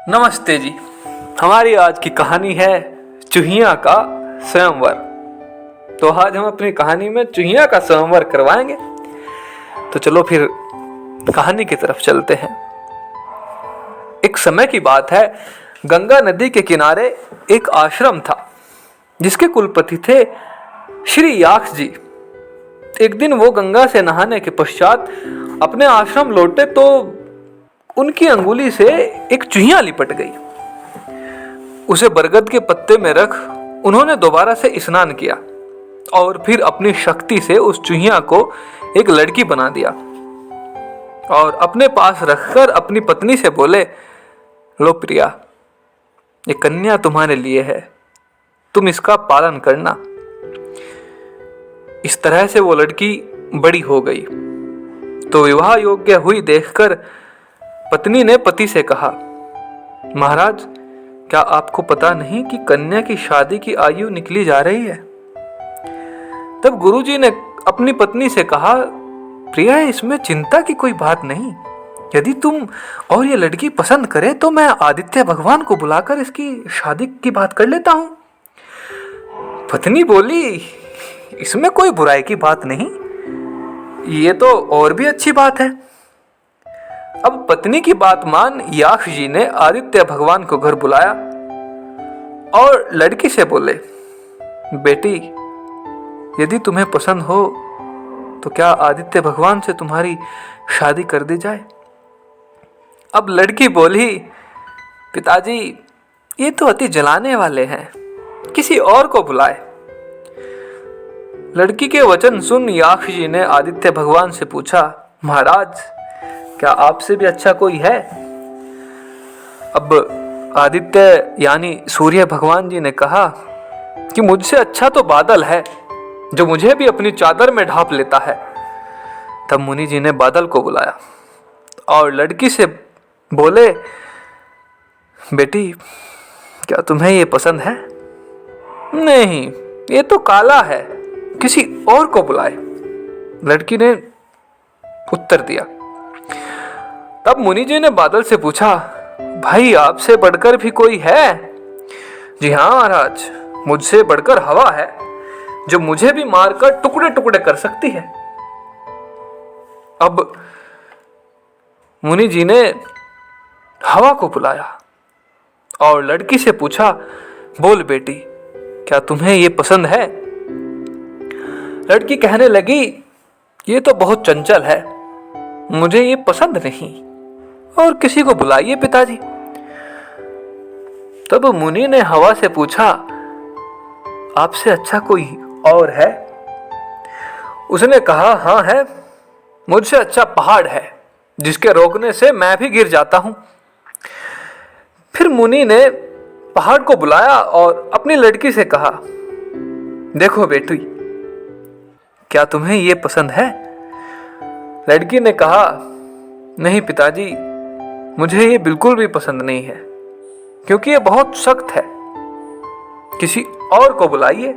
नमस्ते जी। हमारी आज की कहानी है चूहिया का स्वयंवर। तो आज हम अपनी कहानी में चूहिया का स्वयंवर करवाएंगे। तो चलो फिर कहानी की तरफ चलते हैं। एक समय की बात है, गंगा नदी के किनारे एक आश्रम था जिसके कुलपति थे श्री याक्ष जी। एक दिन वो गंगा से नहाने के पश्चात अपने आश्रम लौटे तो उनकी अंगुली से एक चूहिया लिपट गई। उसे बरगद के पत्ते में रख उन्होंने दोबारा से स्नान किया और फिर अपनी शक्ति से उस चूहिया को एक लड़की बना दिया और अपने पास रखकर अपनी पत्नी से बोले, लो प्रिया, ये कन्या तुम्हारे लिए है, तुम इसका पालन करना। इस तरह से वो लड़की बड़ी हो गई तो विवाह योग्य हुई देखकर पत्नी ने पति से कहा, महाराज, क्या आपको पता नहीं कि कन्या की शादी की आयु निकली जा रही है? तब गुरुजी ने अपनी पत्नी से कहा, प्रिया, इसमें चिंता की कोई बात नहीं। यदि तुम और ये लड़की पसंद करे तो मैं आदित्य भगवान को बुलाकर इसकी शादी की बात कर लेता हूं। पत्नी बोली, इसमें कोई बुराई की बात नहीं, ये तो और भी अच्छी बात है। अब पत्नी की बात मान याक्ष जी ने आदित्य भगवान को घर बुलाया और लड़की से बोले, बेटी, यदि तुम्हें पसंद हो तो क्या आदित्य भगवान से तुम्हारी शादी कर दी जाए? अब लड़की बोली, पिताजी, ये तो अति जलाने वाले हैं, किसी और को बुलाए। लड़की के वचन सुन याक्ष जी ने आदित्य भगवान से पूछा, महाराज, क्या आपसे भी अच्छा कोई है? अब आदित्य यानी सूर्य भगवान जी ने कहा कि मुझसे अच्छा तो बादल है जो मुझे भी अपनी चादर में ढांप लेता है। तब मुनि जी ने बादल को बुलाया और लड़की से बोले, बेटी, क्या तुम्हें ये पसंद है? नहीं, ये तो काला है, किसी और को बुलाए, लड़की ने उत्तर दिया। तब मुनि जी ने बादल से पूछा, भाई, आपसे बढ़कर भी कोई है? जी हाँ महाराज, मुझसे बढ़कर हवा है जो मुझे भी मारकर टुकड़े टुकड़े कर सकती है। अब मुनि जी ने हवा को बुलाया और लड़की से पूछा, बोल बेटी, क्या तुम्हें ये पसंद है? लड़की कहने लगी, ये तो बहुत चंचल है, मुझे ये पसंद नहीं, और किसी को बुलाइए पिताजी। तब मुनि ने हवा से पूछा, आपसे अच्छा कोई और है? उसने कहा, हाँ है, मुझसे अच्छा पहाड़ है जिसके रोकने से मैं भी गिर जाता हूं। फिर मुनि ने पहाड़ को बुलाया और अपनी लड़की से कहा, देखो बेटी, क्या तुम्हें ये पसंद है? लड़की ने कहा, नहीं पिताजी, मुझे ये बिल्कुल भी पसंद नहीं है, क्योंकि ये बहुत सख्त है, किसी और को बुलाइए।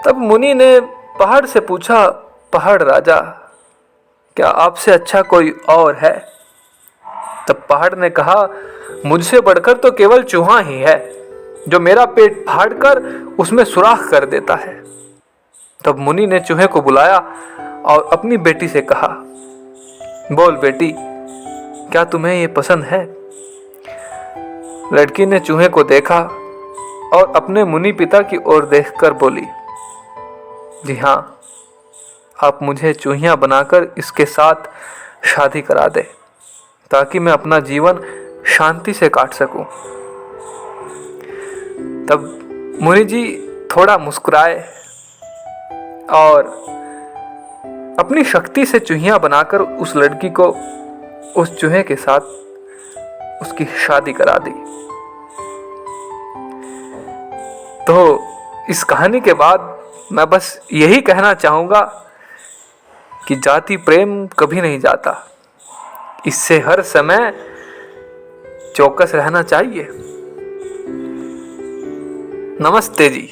तब मुनि ने पहाड़ से पूछा, पहाड़ राजा, क्या आपसे अच्छा कोई और है? तब पहाड़ ने कहा, मुझसे बढ़कर तो केवल चूहा ही है जो मेरा पेट फाड़कर उसमें सुराख कर देता है। तब मुनि ने चूहे को बुलाया और अपनी बेटी से कहा, बोल बेटी, क्या तुम्हें ये पसंद है? लड़की ने चूहे को देखा और अपने मुनि पिता की ओर देखकर बोली, जी हाँ, आप मुझे चूहिया बनाकर इसके साथ शादी करा दे ताकि मैं अपना जीवन शांति से काट सकूं। तब मुनि जी थोड़ा मुस्कुराए और अपनी शक्ति से चूहिया बनाकर उस लड़की को उस चूहे के साथ उसकी शादी करा दी। तो इस कहानी के बाद मैं बस यही कहना चाहूंगा कि जाति प्रेम कभी नहीं जाता, इससे हर समय चौकस रहना चाहिए। नमस्ते जी।